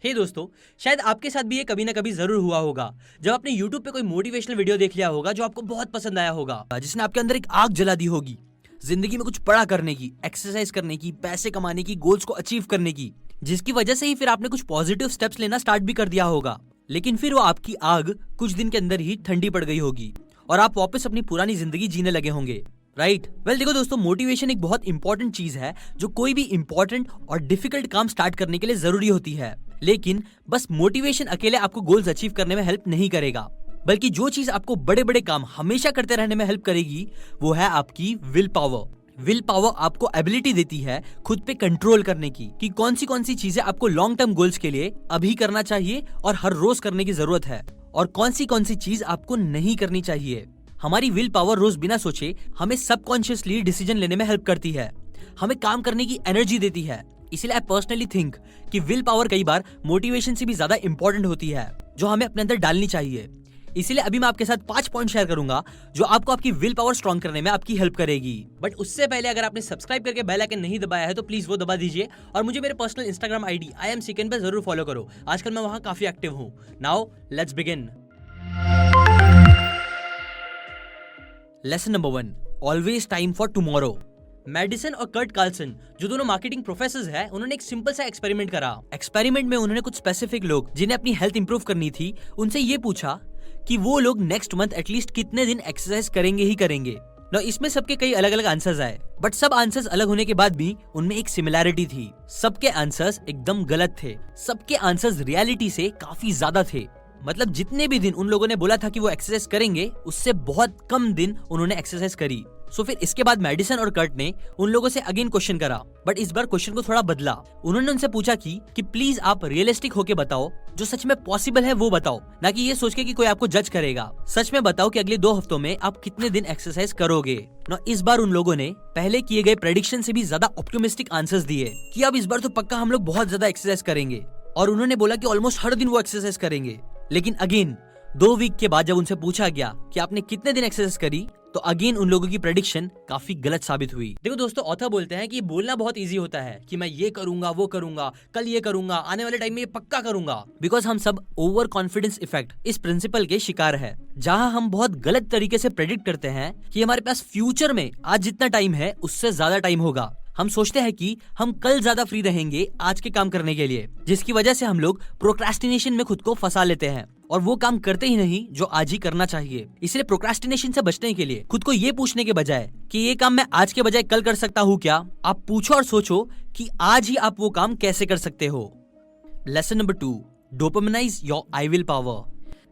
हे दोस्तों, शायद आपके साथ भी ये कभी ना कभी जरूर हुआ होगा जब आपने YouTube पे कोई मोटिवेशनल वीडियो देख लिया होगा जो आपको बहुत पसंद आया होगा, जिसने आपके अंदर एक आग जला दी होगी जिंदगी में कुछ बड़ा करने की, एक्सरसाइज करने की, पैसे कमाने की, गोल्स को अचीव करने की, जिसकी वजह से ही फिर आपने कुछ पॉजिटिव स्टेप्स लेना स्टार्ट भी कर दिया होगा। लेकिन फिर वो आपकी आग कुछ दिन के अंदर ही ठंडी पड़ गई होगी और आप वापस अपनी पुरानी जिंदगी जीने लगे होंगे, राइट? वेल देखो दोस्तों, मोटिवेशन एक बहुत इंपॉर्टेंट चीज है जो कोई भी इंपॉर्टेंट और डिफिकल्ट काम स्टार्ट करने के लिए जरूरी होती है। लेकिन बस मोटिवेशन अकेले आपको गोल्स अचीव करने में हेल्प नहीं करेगा, बल्कि जो चीज आपको बड़े बड़े काम हमेशा करते रहने में हेल्प करेगी वो है आपकी विल पावर। विल पावर आपको एबिलिटी देती है खुद पे कंट्रोल करने की, कि कौन सी चीजें आपको लॉन्ग टर्म गोल्स के लिए अभी करना चाहिए और हर रोज करने की जरूरत है, और कौन सी चीज आपको नहीं करनी चाहिए। हमारी विल पावर रोज बिना सोचे हमें सबकॉन्शियसली डिसीजन लेने में हेल्प करती है, हमें काम करने की एनर्जी देती है। इसलिए आई पर्सनली थिंक कि विल पावर कई बार मोटिवेशन से भी ज्यादा इंपॉर्टेंट होती है, जो हमें अपने अंदर डालनी चाहिए। इसीलिए अभी मैं आपके साथ 5 पॉइंट शेयर करूंगा जो आपको आपकी विल पावर स्ट्रॉन्ग करने में आपकी हेल्प करेगी। बट उससे पहले अगर आपने सब्सक्राइब करके बेल आइकन नहीं दबाया है तो प्लीज वो दबा दीजिए, और मुझे मेरे personal Instagram ID I am सिकन पे जरूर फॉलो करो। आजकल मैं वहां काफी एक्टिव हूँ। Now let's begin. Lesson number 1, always time for tomorrow. Madison और कर्ट कार्लसन, जो दोनों मार्केटिंग प्रोफेसर्स हैं, उन्होंने एक सिंपल सा एक्सपेरिमेंट करा। एक्सपेरिमेंट में उन्होंने कुछ स्पेसिफिक लोग जिन्हें अपनी हेल्थ इंप्रूव करनी थी, उनसे ये पूछा कि वो लोग नेक्स्ट मंथ एटलीस्ट कितने दिन एक्सरसाइज करेंगे ही करेंगे। ना इसमें सबके कई अलग अलग आंसर्स आए, बट सब आंसर्स अलग होने के बाद भी उनमें एक सिमिलैरिटी थी। सबके आंसर्स एकदम गलत थे। सबके आंसर्स रियलिटी से काफी ज्यादा थे। मतलब जितने भी दिन उन लोगों ने बोला था कि वो एक्सरसाइज करेंगे, उससे बहुत कम दिन उन्होंने एक्सरसाइज करी। सो फिर इसके बाद मेडिसन और कर्ट ने उन लोगों से अगेन क्वेश्चन करा, बट इस बार क्वेश्चन को थोड़ा बदला। उन्होंने उनसे पूछा कि प्लीज आप रियलिस्टिक होके बताओ, जो सच में पॉसिबल है वो बताओ, ना कि ये सोच के कि कोई आपको जज करेगा। सच में बताओ कि अगले 2 हफ्तों में आप कितने दिन एक्सरसाइज करोगे। ना इस बार उन लोगों ने पहले किए गए प्रेडिक्शन से भी ज्यादा ऑप्टिमिस्टिक आंसर्स दिए कि अब इस बार तो पक्का हम लोग बहुत ज्यादा एक्सरसाइज करेंगे, और उन्होंने बोला कि ऑलमोस्ट हर दिन वो एक्सरसाइज करेंगे। लेकिन अगेन 2 वीक के बाद जब उनसे पूछा गया कि आपने कितने दिन एक्सरसाइज करी, तो अगेन उन लोगों की प्रेडिक्शन काफी गलत साबित हुई। देखो दोस्तों, ऑथर बोलते हैं कि बोलना बहुत इजी होता है कि मैं ये करूंगा, वो करूंगा, कल ये करूंगा, आने वाले टाइम में ये पक्का करूंगा, बिकॉज हम सब ओवर कॉन्फिडेंस इफेक्ट इस प्रिंसिपल के शिकार है, जहां हम बहुत गलत तरीके से प्रेडिक्ट करते हैं कि हमारे पास फ्यूचर में आज जितना टाइम है उससे ज्यादा टाइम होगा। हम सोचते हैं कि हम कल ज्यादा फ्री रहेंगे आज के काम करने के लिए, जिसकी वजह से हम लोग प्रोक्रेस्टिनेशन में खुद को फंसा लेते हैं और वो काम करते ही नहीं जो आज ही करना चाहिए। इसलिए प्रोक्रेस्टिनेशन से बचने के लिए खुद को ये पूछने के बजाय कि ये काम मैं आज के बजाय कल कर सकता हूँ क्या, आप पूछो और सोचो कि आज ही आप वो काम कैसे कर सकते हो। Lesson number 2, dopaminize your I will power.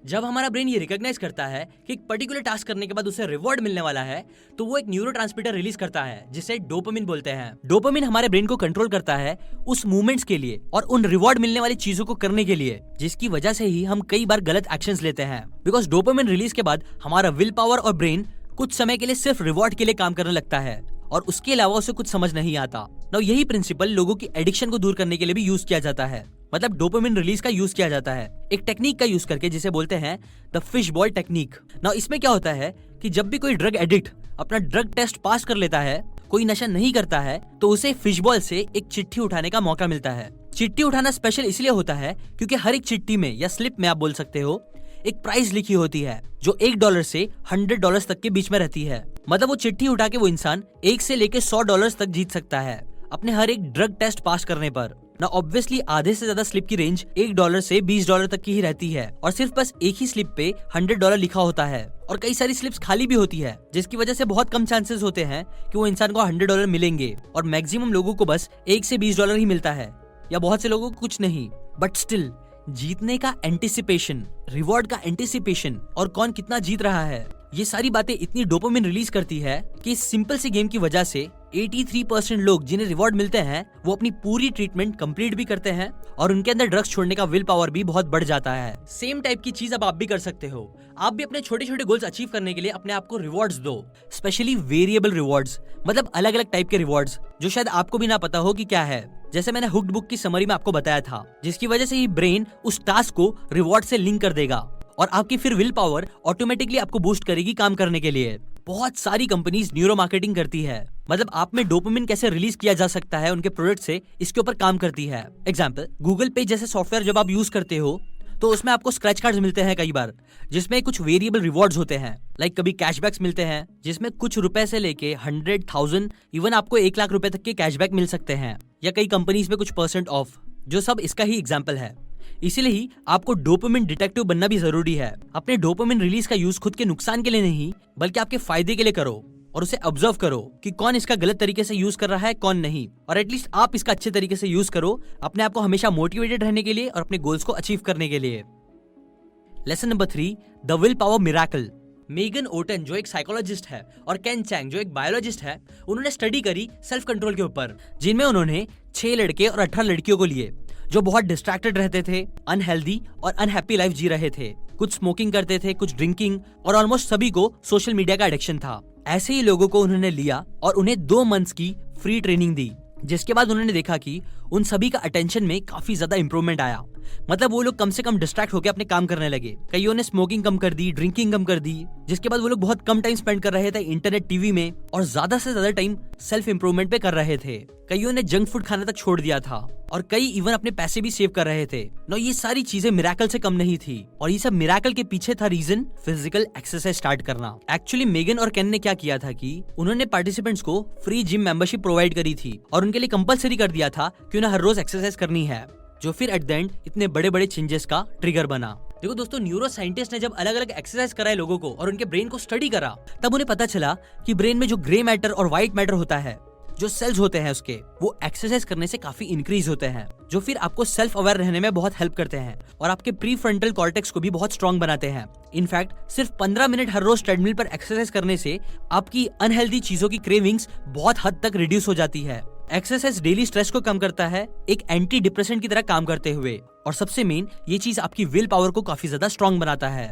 जब हमारा ब्रेन ये रिकॉग्नाइज करता है कि एक पर्टिकुलर टास्क करने के बाद उसे रिवॉर्ड मिलने वाला है, तो वो एक न्यूरोट्रांसमीटर रिलीज करता है जिसे डोपामिन बोलते हैं। डोपामिन हमारे ब्रेन को कंट्रोल करता है उस मूवमेंट्स के लिए और उन रिवॉर्ड मिलने वाली चीजों को करने के लिए, जिसकी वजह से ही हम कई बार गलत एक्शंस लेते हैं। बिकॉज डोपामिन रिलीज के बाद हमारा विल पावर और ब्रेन कुछ समय के लिए सिर्फ रिवॉर्ड के लिए काम करने लगता है और उसके अलावा उसे कुछ समझ नहीं आता। नाउ यही प्रिंसिपल लोगों की एडिक्शन को दूर करने के लिए भी यूज किया जाता है। मतलब डोपामिन रिलीज का यूज किया जाता है एक टेक्निक का यूज करके, जिसे बोलते हैं the fish ball technique. Now इसमें क्या होता है कि जब भी कोई ड्रग एडिक्ट अपना ड्रग टेस्ट पास कर लेता है, कोई नशा नहीं करता है, तो उसे फिश बॉल से एक चिट्ठी उठाने का मौका मिलता है। चिट्ठी उठाना स्पेशल इसलिए होता है क्योंकि हर एक चिट्ठी में या स्लिप में आप बोल सकते हो एक प्राइस लिखी होती है जो $1 से $100 तक के बीच में रहती है। मतलब वो चिट्ठी उठा के वो इंसान 1 से लेके $100 तक जीत सकता है अपने हर एक ड्रग टेस्ट पास करने पर। ना ऑब्वियसली आधे से ज्यादा स्लिप की रेंज $1 से $20 तक की ही रहती है, और सिर्फ बस एक ही स्लिप पे $100 लिखा होता है, और कई सारी स्लिप्स खाली भी होती है, जिसकी वजह से बहुत कम चांसेस होते हैं कि वो इंसान को $100 मिलेंगे, और मैक्सिमम लोगों को बस 1 से $20 ही मिलता है, या बहुत से लोगों को कुछ नहीं। बट स्टिल जीतने का एंटिसिपेशन, रिवॉर्ड का एंटिसिपेशन, और कौन कितना जीत रहा है, ये सारी बातें इतनी डोपामिन रिलीज करती है कि इस सिंपल सी गेम की वजह से 83% लोग जिन्हें रिवॉर्ड मिलते हैं वो अपनी पूरी ट्रीटमेंट कंप्लीट भी करते हैं, और उनके अंदर ड्रग्स छोड़ने का विल पावर भी बहुत बढ़ जाता है। सेम टाइप की चीज अब आप भी कर सकते हो। आप भी अपने छोटे छोटे गोल्स अचीव करने के लिए अपने आप को रिवॉर्ड्स दो, स्पेशली वेरिएबल रिवॉर्ड्स, मतलब अलग अलग टाइप के रिवॉर्ड्स जो शायद आपको भी ना पता हो कि क्या है। जैसे मैंने हुक्ड बुक की समरी में आपको बताया था, जिसकी वजह से ही ब्रेन उस टास्क को रिवॉर्ड से लिंक कर देगा और आपकी फिर विल पावर ऑटोमेटिकली आपको बूस्ट करेगी काम करने के लिए। बहुत सारी कंपनीज न्यूरो मार्केटिंग करती है, मतलब आप में डोपामिन कैसे रिलीज किया जा सकता है उनके प्रोडक्ट से, इसके ऊपर काम करती है। एग्जाम्पल, गूगल पे जैसे सॉफ्टवेयर जब आप यूज करते हो तो उसमें आपको स्क्रैच कार्ड्स मिलते हैं कई बार, जिसमें कुछ वेरिएबल रिवॉर्ड्स होते हैं। लाइक कभी कैशबैक्स मिलते हैं जिसमें कुछ रुपए से लेके 100,000 इवन आपको 1 लाख रुपए तक के कैशबैक मिल सकते हैं, या कई कंपनीज में कुछ % ऑफ, जो सब इसका ही एग्जाम्पल है। इसीलिए ही आपको डोपामिन डिटेक्टिव बनना भी जरूरी है। अपने डोपामिन रिलीज का यूज खुद के नुकसान के लिए नहीं बल्कि आपके फायदे के लिए करो, और उसे ऑब्जर्व करो कि कौन इसका गलत तरीके से यूज कर रहा है कौन नहीं, और एटलीस्ट आप इसका अच्छे तरीके से यूज करो अपने आप को हमेशा मोटिवेटेड रहने के लिए और अपने गोल्स को अचीव करने के लिए। Lesson number 3, the will power miracle. Megan Oaten जो एक साइकोलॉजिस्ट है और केन चैंग जो एक बायोलॉजिस्ट है, उन्होंने स्टडी करी सेल्फ कंट्रोल के ऊपर, जिनमें उन्होंने 6 लड़के और 18 लड़कियों को लिए जो बहुत डिस्ट्रैक्टेड रहते थे, अनहेल्दी और अनहैप्पी लाइफ जी रहे थे। कुछ स्मोकिंग करते थे, कुछ ड्रिंकिंग, और ऑलमोस्ट सभी को सोशल मीडिया का एडिक्शन था। ऐसे ही लोगों को उन्होंने लिया और उन्हें 2 मंथ्स की फ्री ट्रेनिंग दी, जिसके बाद उन्होंने देखा कि उन सभी का अटेंशन में काफी ज्यादा इंप्रूवमेंट आया। मतलब वो लोग कम से कम डिस्ट्रैक्ट होकर अपने काम करने लगे। कईयों ने स्मोकिंग कम कर दी, ड्रिंकिंग कम कर दी, जिसके बाद वो लोग बहुत कम टाइम स्पेंड कर रहे थे इंटरनेट, टीवी में, और ज्यादा से ज्यादा टाइम सेल्फ इंप्रूवमेंट पे कर रहे थे। कईयों ने जंक फूड खाना तक छोड़ दिया था, और कई इवन अपने पैसे भी सेव कर रहे थे। नो, ये सारी चीजें मिरेकल से कम नहीं थी, और ये सब मिरेकल के पीछे था रीजन फिजिकल एक्सरसाइज स्टार्ट करना। एक्चुअली मेगन और केन ने क्या किया था कि उन्होंने पार्टिसिपेंट्स को फ्री जिम मेंबरशिप प्रोवाइड करी थी और उनके लिए कंपलसरी कर दिया था कि उन्हें हर रोज एक्सरसाइज करनी है, जो फिर एट द एंड इतने बड़े बड़े चेंजेस का ट्रिगर बना। देखो दोस्तों, न्यूरो साइंटिस्ट ने जब अलग अलग एक्सरसाइज कराए लोगों को और उनके ब्रेन को स्टडी करा, तब उन्हें पता चला कि ब्रेन में जो ग्रे मैटर और व्हाइट मैटर होता है, जो सेल्स होते हैं उसके, वो एक्सरसाइज करने से काफी इंक्रीज होते हैं, जो फिर आपको सेल्फ अवेयर रहने में बहुत हेल्प करते हैं और आपके प्री फ्रंटल कॉर्टेक्स को भी बहुत स्ट्रॉन्ग बनाते हैं। इनफैक्ट सिर्फ 15 मिनट हर रोज ट्रेडमिल पर एक्सरसाइज करने से आपकी अनहेल्दी चीजों की क्रेविंग्स बहुत हद तक रिड्यूस हो जाती है। एक्सरसाइज डेली स्ट्रेस को कम करता है, एक एंटी डिप्रेसेंट की तरह काम करते हुए, और सबसे मेन ये चीज आपकी विल पावर को काफी ज्यादा स्ट्रॉन्ग बनाता है।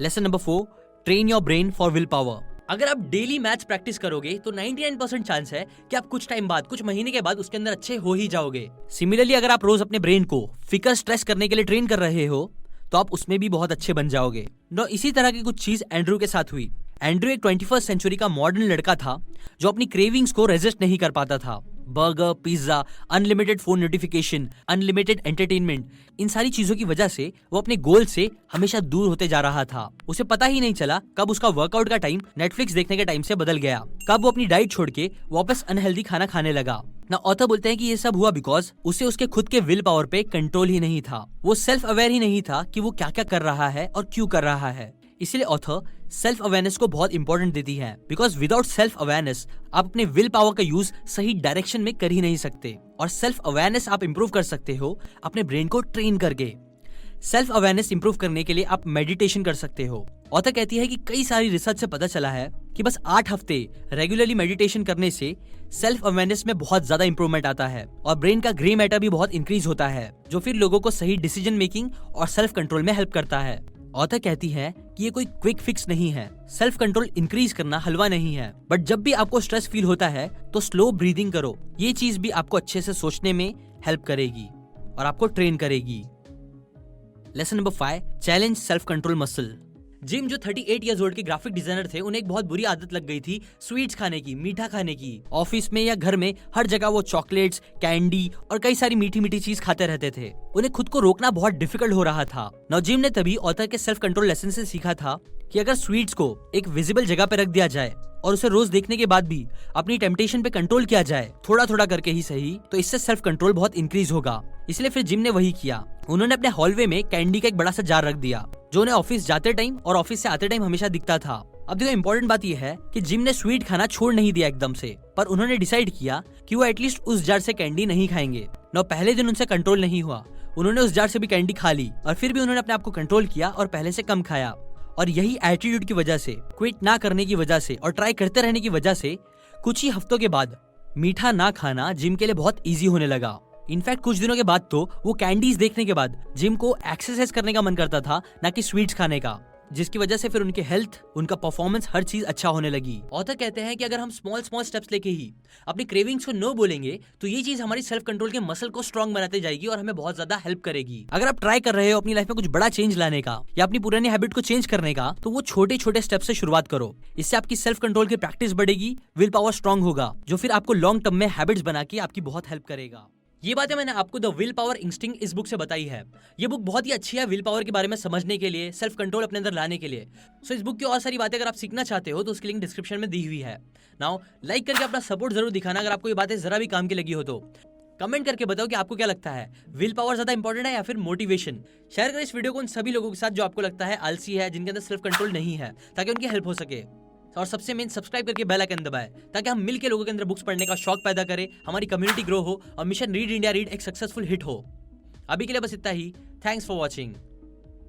Lesson number 4, train your brain for will power. अगर आप डेली मैथ्स प्रैक्टिस करोगे तो 99% चांस है कि आप कुछ टाइम बाद, कुछ महीने के बाद उसके अंदर अच्छे हो ही जाओगे। सिमिलरली अगर आप रोज अपने ब्रेन को फिकर स्ट्रेस करने के लिए ट्रेन कर रहे हो तो आप उसमें भी बहुत अच्छे बन जाओगे। नो, इसी तरह की कुछ चीज एंड्रू के साथ हुई। एंड्रू एक 21st सेंचुरी का मॉडर्न लड़का था जो अपनी क्रेविंग्स को रेजिस्ट नहीं कर पाता था। Burger, pizza, unlimited phone notification, unlimited entertainment, इन सारी चीजों की वजह से वो अपने गोल से हमेशा दूर होते जा रहा था। उसे पता ही नहीं चला कब उसका वर्कआउट का टाइम नेटफ्लिक्स देखने के टाइम से बदल गया, कब वो अपनी डाइट छोड़ के वापस अनहेल्दी खाना खाने लगा ना। ऑथर बोलते हैं कि ये सब हुआ बिकॉज उसे उसके खुद के विल पावर पे कंट्रोल ही नहीं था। वो सेल्फ अवेयर ही नहीं था कि वो क्या क्या कर रहा है और क्यों कर रहा है। इसलिए ऑथर सेल्फ अवेयरनेस को बहुत इंपॉर्टेंट देती है, बिकॉज विदाउट सेल्फ अवेयरनेस आप अपने विल पावर का यूज सही डायरेक्शन में कर ही नहीं सकते, और सेल्फ अवेयरनेस आप इंप्रूव कर सकते हो अपने ब्रेन को ट्रेन करके। सेल्फ अवेयरनेस इंप्रूव करने के लिए आप मेडिटेशन कर सकते हो। ऑथर कहती है कि कई सारी रिसर्च से पता चला है कि बस 8 हफ्ते रेगुलरली मेडिटेशन करने से सेल्फ अवेयरनेस में बहुत ज्यादा इंप्रूवमेंट आता है और ब्रेन का ग्रे मैटर भी बहुत इंक्रीज होता है, जो फिर लोगों को सही डिसीजन मेकिंग और सेल्फ कंट्रोल में हेल्प करता है। ऑथर कहती है कि ये कोई क्विक फिक्स नहीं है, सेल्फ कंट्रोल इंक्रीज करना हलवा नहीं है, बट जब भी आपको स्ट्रेस फील होता है तो स्लो ब्रीदिंग करो। ये चीज भी आपको अच्छे से सोचने में हेल्प करेगी और आपको ट्रेन करेगी। Lesson number 5, challenge self control muscle. Gym जो 38 इयर्स ओल्ड के ग्राफिक डिजाइनर थे, उन्हें एक बहुत बुरी आदत लग गई थी स्वीट्स खाने की, मीठा खाने की। ऑफिस में या घर में हर जगह वो चॉकलेट्स, कैंडी और कई सारी मीठी मीठी चीज खाते रहते थे। उन्हें खुद को रोकना बहुत डिफिकल्ट हो रहा था। नाउ जिम ने तभी ऑथर के सेल्फ कंट्रोल लेसन से सीखा था कि अगर स्वीट्स को एक विजिबल जगह पे रख दिया जाए और उसे रोज देखने के बाद भी अपनी टेम्पटेशन पे कंट्रोल किया जाए, थोड़ा थोड़ा करके ही सही, तो इससे सेल्फ कंट्रोल बहुत इंक्रीज होगा। इसलिए फिर जिम ने वही किया। उन्होंने अपने हॉलवे में कैंडी का एक बड़ा सा जार रख दिया जो उन्हें ऑफिस जाते टाइम और ऑफिस से आते टाइम हमेशा दिखता था। अब देखो, इम्पोर्टेंट बात यह है कि जिम ने स्वीट खाना छोड़ नहीं दिया एकदम से, पर उन्होंने डिसाइड किया कि वो एटलीस्ट उस जार से कैंडी नहीं खाएंगे। ना पहले दिन उनसे कंट्रोल नहीं हुआ, उन्होंने उस जार से भी कैंडी खा ली और फिर भी उन्होंने अपने आप को कंट्रोल किया और पहले से कम खाया। और यही एटीट्यूड की वजह से, क्विट ना करने की वजह से और ट्राई करते रहने की वजह से कुछ ही हफ्तों के बाद मीठा ना खाना जिम के लिए बहुत इजी होने लगा। इनफैक्ट कुछ दिनों के बाद तो वो कैंडीज देखने के बाद जिम को एक्सरसाइज करने का मन करता था, ना कि स्वीट्स खाने का। जिसकी वजह से फिर उनके हेल्थ, उनका परफॉर्मेंस, हर चीज अच्छा होने लगी। ऑथर कहते हैं कि अगर हम स्मॉल स्टेप्स लेके ही अपनी क्रेविंग्स को नो बोलेंगे तो ये चीज हमारी सेल्फ कंट्रोल के मसल को स्ट्रॉन्ग बनाते जाएगी और हमें बहुत ज्यादा हेल्प करेगी। अगर आप ट्राई कर रहे हो अपनी लाइफ में कुछ बड़ा चेंज लाने का या अपनी पुरानी हैबिट को चेंज करने का, तो वो छोटे छोटे स्टेप से शुरुआत करो। इससे आपकी सेल्फ कंट्रोल की प्रैक्टिस बढ़ेगी, विल पावर स्ट्रॉन्ग होगा, जो फिर आपको लॉन्ग टर्म में हैबिट्स बना के आपकी बहुत हेल्प करेगा। ये बातें मैंने आपको द विल पावर इंस्टिंक्ट इस बुक से बताई है। ये बुक बहुत ही अच्छी है विल पावर के बारे में समझने के लिए, सेल्फ कंट्रोल अपने अंदर लाने के लिए। सो इस बुक की और सारी बातें अगर आप सीखना चाहते हो तो उसकी लिंक डिस्क्रिप्शन में दी हुई है। नाउ लाइक करके अपना सपोर्ट जरूर दिखाना अगर आपको ये बातें जरा भी काम की लगी हो तो। कमेंट करके बताओ कि आपको क्या लगता है, विल पावर ज्यादा इंपॉर्टेंट है या फिर मोटिवेशन। शेयर करें इस वीडियो को उन सभी लोगों के साथ जो आपको लगता है आलसी है, जिनके अंदर सेल्फ कंट्रोल नहीं है, ताकि उनकी हेल्प हो सके। और सबसे मेन, सब्सक्राइब करके बेल आइकन दबाएं ताकि हम मिलकर लोगों के अंदर बुक्स पढ़ने का शौक पैदा करें, हमारी कम्युनिटी ग्रो हो और मिशन रीड इंडिया रीड एक सक्सेसफुल हिट हो। अभी के लिए बस इतना ही। Thanks for watching.